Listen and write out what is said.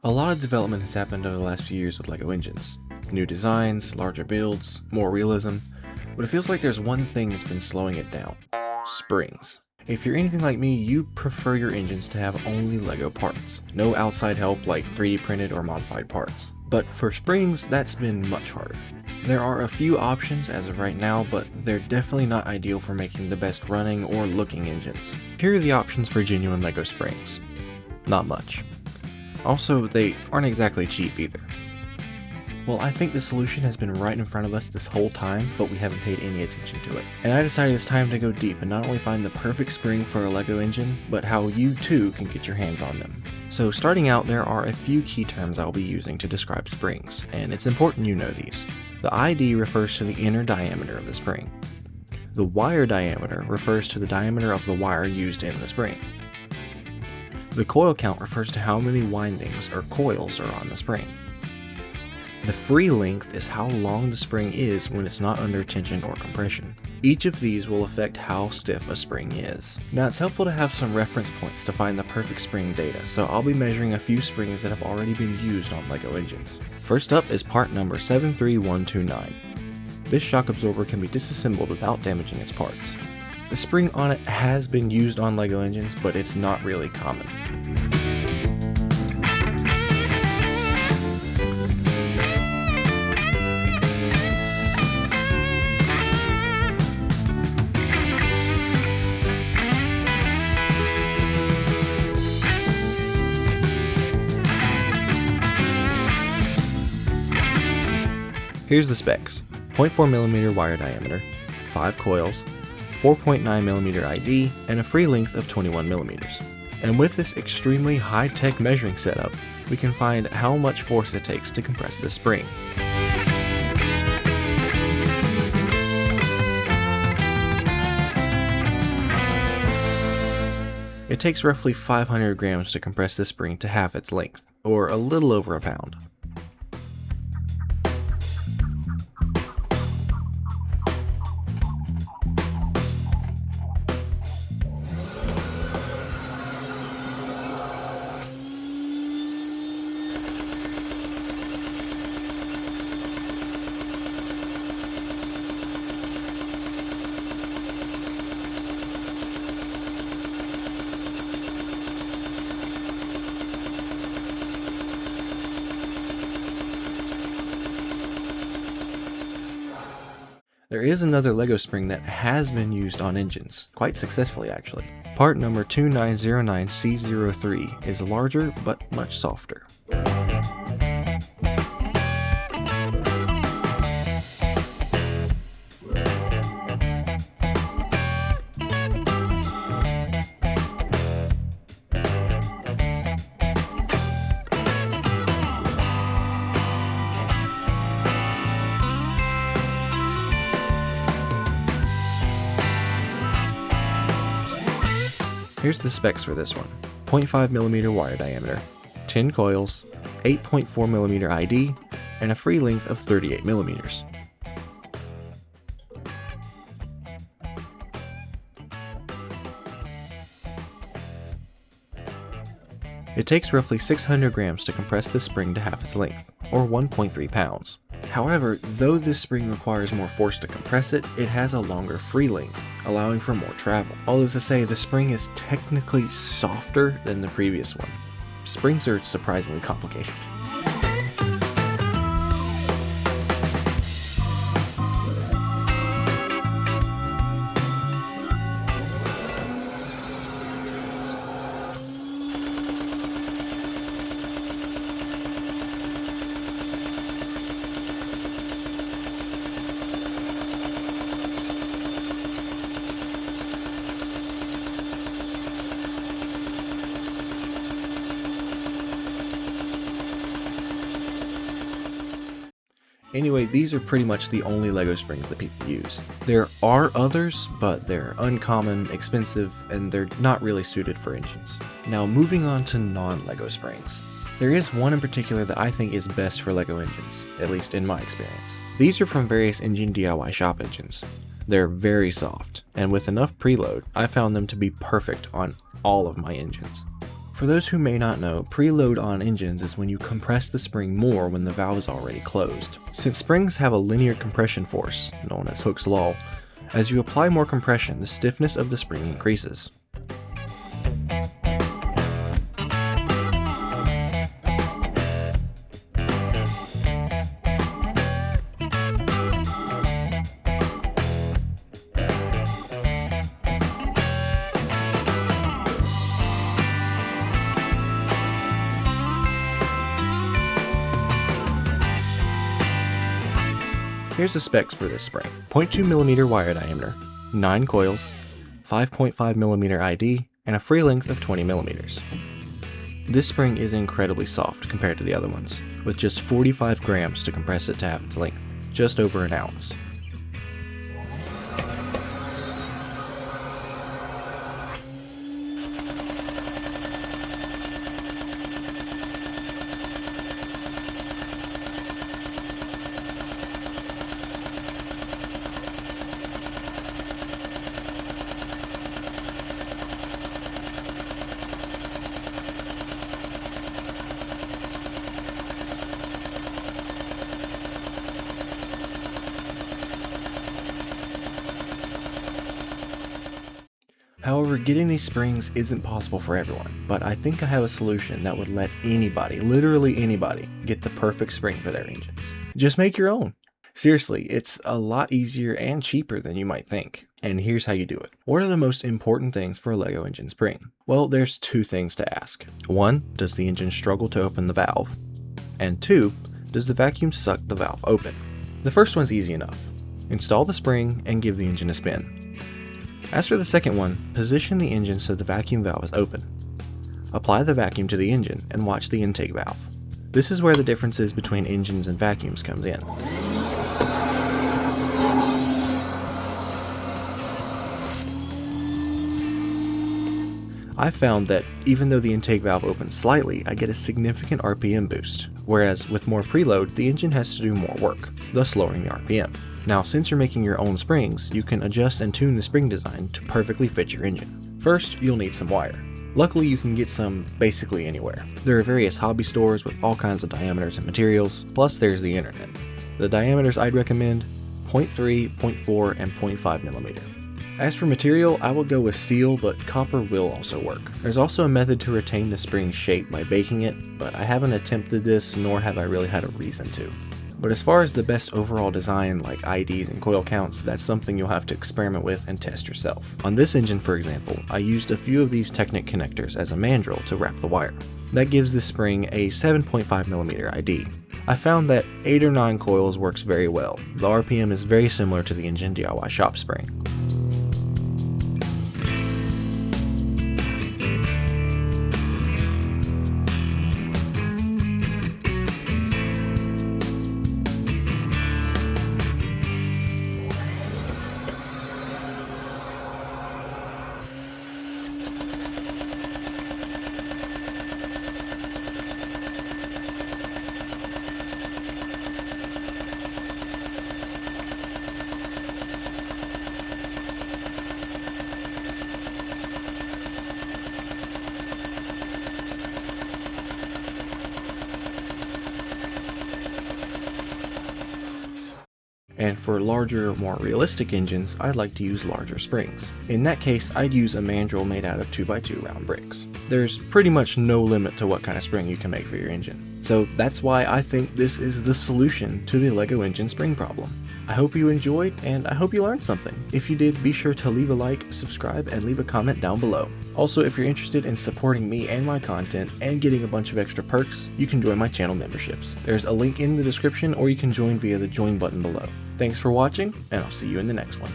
A lot of development has happened over the last few years with LEGO engines. New designs, larger builds, more realism, but it feels like there's one thing that's been slowing it down. Springs. If you're anything like me, you prefer your engines to have only LEGO parts. No outside help like 3D printed or modified parts. But for springs, that's been much harder. There are a few options as of right now, but they're definitely not ideal for making the best running or looking engines. Here are the options for genuine LEGO springs. Not much. Also, they aren't exactly cheap either. Well, I think the solution has been right in front of us this whole time, but we haven't paid any attention to it. And I decided it's time to go deep and not only find the perfect spring for a LEGO engine, but how you too can get your hands on them. So starting out, there are a few key terms I'll be using to describe springs, and it's important you know these. The ID refers to the inner diameter of the spring. The wire diameter refers to the diameter of the wire used in the spring. The coil count refers to how many windings or coils are on the spring. The free length is how long the spring is when it's not under tension or compression. Each of these will affect how stiff a spring is. Now it's helpful to have some reference points to find the perfect spring data, so I'll be measuring a few springs that have already been used on LEGO engines. First up is part number 73129. This shock absorber can be disassembled without damaging its parts. The spring on it has been used on LEGO engines, but it's not really common. Here's the specs: 0.4mm wire diameter, 5 coils, 4.9mm ID, and a free length of 21mm. And with this extremely high-tech measuring setup, we can find how much force it takes to compress this spring. It takes roughly 500 grams to compress this spring to half its length, or a little over a pound. There is another LEGO spring that has been used on engines, quite successfully actually. Part number 2909C03 is larger but much softer. Here's the specs for this one: 0.5mm wire diameter, 10 coils, 8.4mm ID, and a free length of 38mm. It takes roughly 600 grams to compress this spring to half its length, or 1.3 pounds. However, though this spring requires more force to compress it, it has a longer free length, allowing for more travel. All is to say, the spring is technically softer than the previous one. Springs are surprisingly complicated. Anyway, these are pretty much the only LEGO springs that people use. There are others, but they're uncommon, expensive, and they're not really suited for engines. Now moving on to non-LEGO springs. There is one in particular that I think is best for LEGO engines, at least in my experience. These are from various engine DIY shop engines. They're very soft, and with enough preload, I found them to be perfect on all of my engines. For those who may not know, preload on engines is when you compress the spring more when the valve is already closed. Since springs have a linear compression force, known as Hooke's law, as you apply more compression, the stiffness of the spring increases. Here's the specs for this spring. 0.2mm wire diameter, 9 coils, 5.5mm ID, and a free length of 20mm. This spring is incredibly soft compared to the other ones, with just 45 grams to compress it to half its length, just over an ounce. However, getting these springs isn't possible for everyone, but I think I have a solution that would let anybody, literally anybody, get the perfect spring for their engines. Just make your own. Seriously, it's a lot easier and cheaper than you might think. And here's how you do it. What are the most important things for a LEGO engine spring? Well, there's 2 things to ask. 1, does the engine struggle to open the valve? And 2, does the vacuum suck the valve open? The first one's easy enough. Install the spring and give the engine a spin. As for the second one, position the engine so the vacuum valve is open. Apply the vacuum to the engine and watch the intake valve. This is where the differences between engines and vacuums comes in. I found that even though the intake valve opens slightly, I get a significant RPM boost, whereas with more preload, the engine has to do more work, thus lowering the RPM. Now, since you're making your own springs, you can adjust and tune the spring design to perfectly fit your engine. First, you'll need some wire. Luckily, you can get some basically anywhere. There are various hobby stores with all kinds of diameters and materials, plus there's the internet. The diameters I'd recommend, 0.3, 0.4, and 0.5mm. As for material, I would go with steel, but copper will also work. There's also a method to retain the spring's shape by baking it, but I haven't attempted this, nor have I really had a reason to. But as far as the best overall design like IDs and coil counts, that's something you'll have to experiment with and test yourself. On this engine, for example, I used a few of these Technic connectors as a mandrel to wrap the wire. That gives this spring a 7.5mm ID. I found that 8 or 9 coils works very well. The RPM is very similar to the Engine DIY shop spring. And for larger, more realistic engines, I'd like to use larger springs. In that case, I'd use a mandrel made out of 2x2 round bricks. There's pretty much no limit to what kind of spring you can make for your engine. So that's why I think this is the solution to the LEGO engine spring problem. I hope you enjoyed, and I hope you learned something. If you did, be sure to leave a like, subscribe, and leave a comment down below. Also, if you're interested in supporting me and my content and getting a bunch of extra perks, you can join my channel memberships. There's a link in the description, or you can join via the join button below. Thanks for watching, and I'll see you in the next one.